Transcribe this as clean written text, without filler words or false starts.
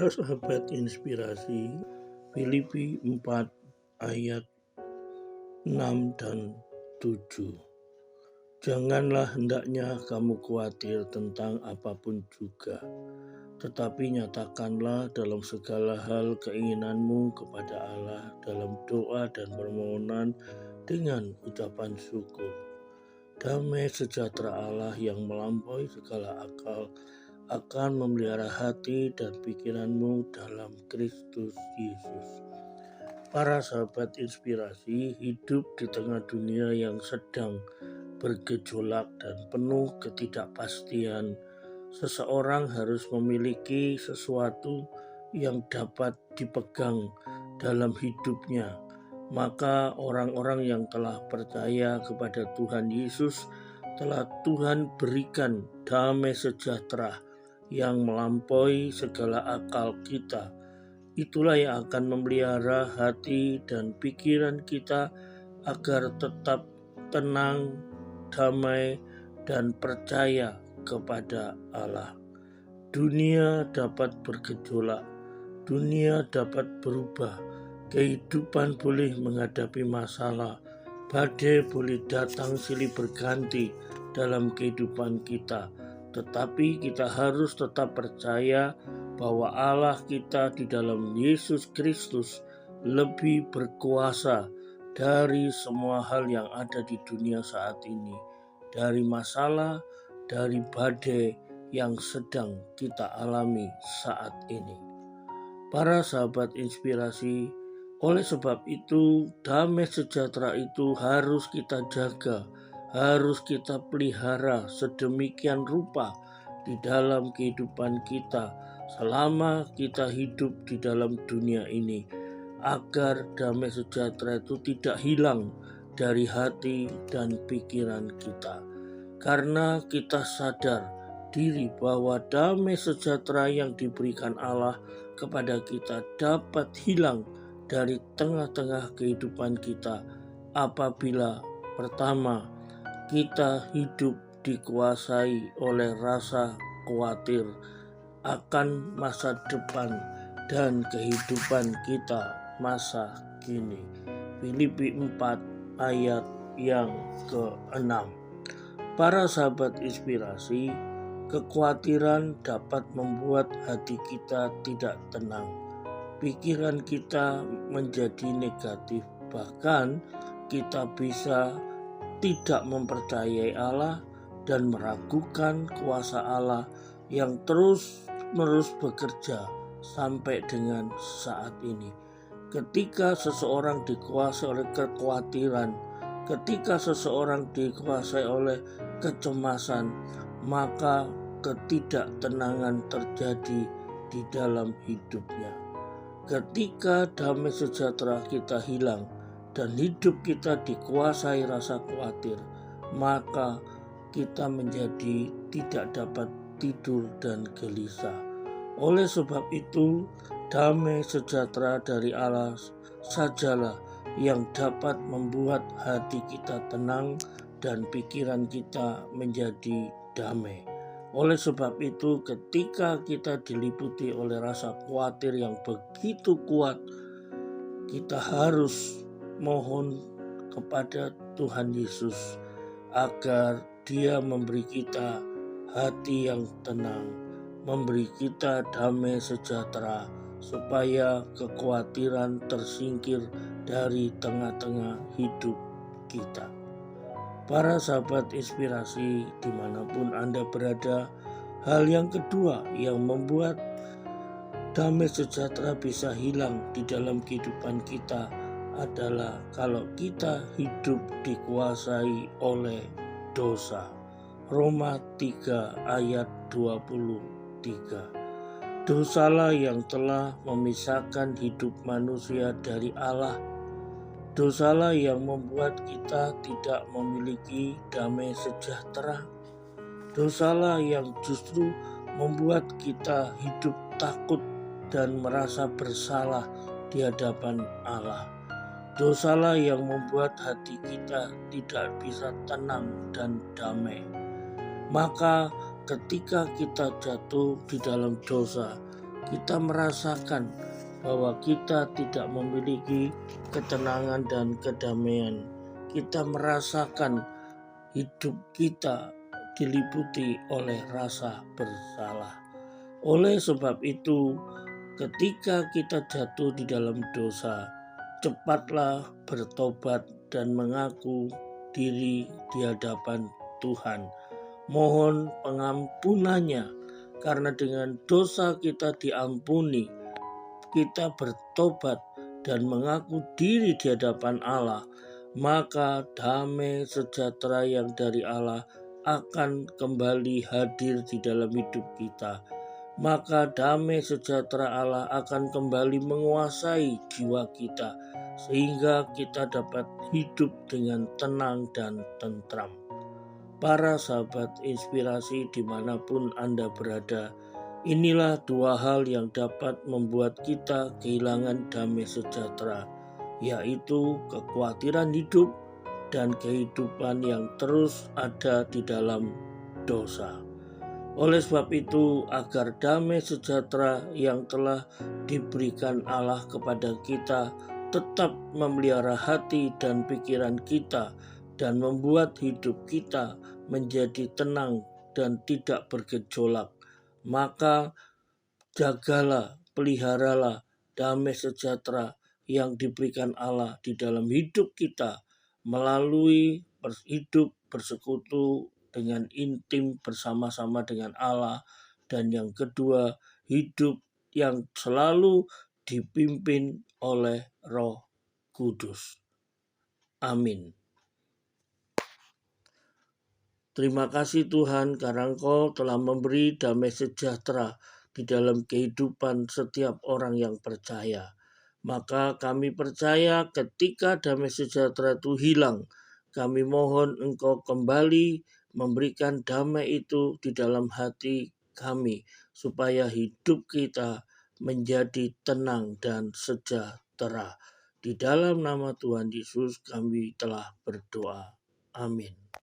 Para sahabat inspirasi, Filipi 4 ayat 6 dan 7. Janganlah hendaknya kamu khawatir tentang apapun juga, tetapi nyatakanlah dalam segala hal keinginanmu kepada Allah dalam doa dan permohonan dengan ucapan syukur. Damai sejahtera Allah yang melampaui segala akal akan memelihara hati dan pikiranmu dalam Kristus Yesus. Para sahabat inspirasi, hidup di tengah dunia yang sedang bergejolak dan penuh ketidakpastian, seseorang harus memiliki sesuatu yang dapat dipegang dalam hidupnya. Maka orang-orang yang telah percaya kepada Tuhan Yesus telah Tuhan berikan damai sejahtera yang melampaui segala akal kita. Itulah yang akan memelihara hati dan pikiran kita agar tetap tenang, damai, dan percaya kepada Allah. Dunia dapat bergejolak, dunia dapat berubah, kehidupan boleh menghadapi masalah, badai boleh datang silih berganti dalam kehidupan kita. Tetapi kita harus tetap percaya bahwa Allah kita di dalam Yesus Kristus lebih berkuasa dari semua hal yang ada di dunia saat ini, dari masalah, dari badai yang sedang kita alami saat ini. Para sahabat inspirasi, oleh sebab itu damai sejahtera itu harus kita jaga, harus kita pelihara sedemikian rupa di dalam kehidupan kita selama kita hidup di dalam dunia ini, agar damai sejahtera itu tidak hilang dari hati dan pikiran kita. Karena kita sadar diri bahwa damai sejahtera yang diberikan Allah kepada kita dapat hilang dari tengah-tengah kehidupan kita apabila pertama, kita hidup dikuasai oleh rasa khawatir akan masa depan dan kehidupan kita masa kini. Filipi 4 ayat yang ke-6. Para sahabat inspirasi, kekhawatiran dapat membuat hati kita tidak tenang. Pikiran kita menjadi negatif, bahkan kita bisa tidak mempercayai Allah dan meragukan kuasa Allah yang terus-menerus bekerja sampai dengan saat ini. Ketika seseorang dikuasai oleh kekhawatiran, ketika seseorang dikuasai oleh kecemasan, maka ketidaktenangan terjadi di dalam hidupnya. Ketika damai sejahtera kita hilang dan hidup kita dikuasai rasa khawatir, maka kita menjadi tidak dapat tidur dan gelisah. Oleh sebab itu, damai sejahtera dari Allah sajalah yang dapat membuat hati kita tenang dan pikiran kita menjadi damai. Oleh sebab itu, ketika kita diliputi oleh rasa khawatir yang begitu kuat, kita harus mohon kepada Tuhan Yesus agar Dia memberi kita hati yang tenang, memberi kita damai sejahtera, supaya kekhawatiran tersingkir dari tengah-tengah hidup kita. Para sahabat inspirasi, dimanapun Anda berada, hal yang kedua yang membuat damai sejahtera bisa hilang di dalam kehidupan kita adalah kalau kita hidup dikuasai oleh dosa. Roma 3 ayat 23. Dosalah yang telah memisahkan hidup manusia dari Allah. Dosalah yang membuat kita tidak memiliki damai sejahtera. Dosalah yang justru membuat kita hidup takut dan merasa bersalah di hadapan Allah. Dosalah yang membuat hati kita tidak bisa tenang dan damai. Maka ketika kita jatuh di dalam dosa, kita merasakan bahwa kita tidak memiliki ketenangan dan kedamaian. Kita merasakan hidup kita diliputi oleh rasa bersalah. Oleh sebab itu, ketika kita jatuh di dalam dosa, cepatlah bertobat dan mengaku diri di hadapan Tuhan. Mohon pengampunannya, karena dengan dosa kita diampuni, kita bertobat dan mengaku diri di hadapan Allah, maka damai sejahtera yang dari Allah akan kembali hadir di dalam hidup kita. Maka damai sejahtera Allah akan kembali menguasai jiwa kita, sehingga kita dapat hidup dengan tenang dan tentram. Para sahabat inspirasi dimanapun Anda berada, inilah dua hal yang dapat membuat kita kehilangan damai sejahtera, yaitu kekhawatiran hidup dan kehidupan yang terus ada di dalam dosa. Oleh sebab itu, agar damai sejahtera yang telah diberikan Allah kepada kita tetap memelihara hati dan pikiran kita dan membuat hidup kita menjadi tenang dan tidak bergejolak, maka jagalah, peliharalah damai sejahtera yang diberikan Allah di dalam hidup kita melalui hidup bersekutu dengan intim bersama-sama dengan Allah, dan yang kedua, hidup yang selalu dipimpin oleh Roh Kudus. Amin. Terima kasih Tuhan, karena Engkau telah memberi damai sejahtera di dalam kehidupan setiap orang yang percaya. Maka kami percaya ketika damai sejahtera itu hilang, kami mohon Engkau kembali memberikan damai itu di dalam hati kami, supaya hidup kita menjadi tenang dan sejahtera. Di dalam nama Tuhan Yesus kami telah berdoa. Amin.